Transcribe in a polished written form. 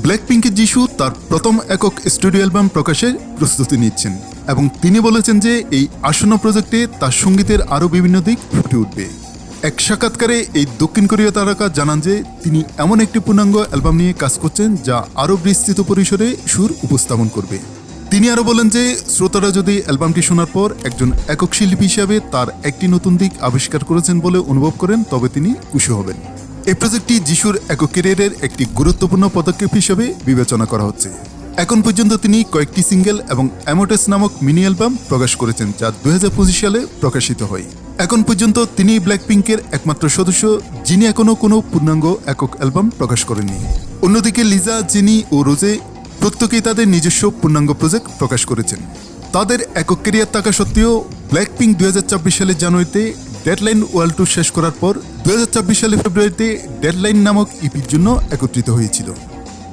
ব্ল্যাকপিঙ্কের যিশু তার প্রথম একক স্টুডিও অ্যালবাম প্রকাশের প্রস্তুতি নিচ্ছেন এবং তিনি বলেছেন যে এই আসন্ন প্রজেক্টে তার সঙ্গীতের আরও বিভিন্ন দিক ফুটে উঠবে। এক সাক্ষাৎকারে এই দক্ষিণ কোরীয় তারকা জানান যে তিনি এমন একটি পূর্ণাঙ্গ অ্যালবাম নিয়ে কাজ করছেন যা আরও বিস্তৃত পরিসরে সুর উপস্থাপন করবে। তিনি আরও বলেন যে শ্রোতারা যদি অ্যালবামটি শোনার পর একজন একক শিল্পী হিসাবে তার একটি নতুন দিক আবিষ্কার করেছেন বলে অনুভব করেন তবে তিনি খুশি হবেন। এই প্রজেক্টটি যিশুর একক ক্যারিয়ারের একটি গুরুত্বপূর্ণ পদক্ষেপ হিসেবে বিবেচনা করা হচ্ছে। এখন পর্যন্ত তিনি কয়েকটি সিঙ্গেল এবং অ্যামোটেস নামক মিনি অ্যালবাম প্রকাশ করেছেন যা 2025 সালে প্রকাশিত হয়। এখন পর্যন্ত তিনি ব্ল্যাকপিঙ্কের একমাত্র সদস্য যিনি এখনও কোনো পূর্ণাঙ্গ একক অ্যালবাম প্রকাশ করেননি। অন্যদিকে লিজা, জেনি ও রোজে প্রত্যেকেই তাদের নিজস্ব পূর্ণাঙ্গ প্রজেক্ট প্রকাশ করেছেন। তাদের একক ক্যারিয়ার থাকা সত্ত্বেও ব্ল্যাকপিঙ্ক 2024 সালের জানুয়ারিতে ডেডলাইন ওয়ার্ল্ড ট্যুর শেষ করার পর 2024 সালের ফেব্রুয়ারিতে ডেডলাইন নামক ইপির জন্য একত্রিত হয়েছিল।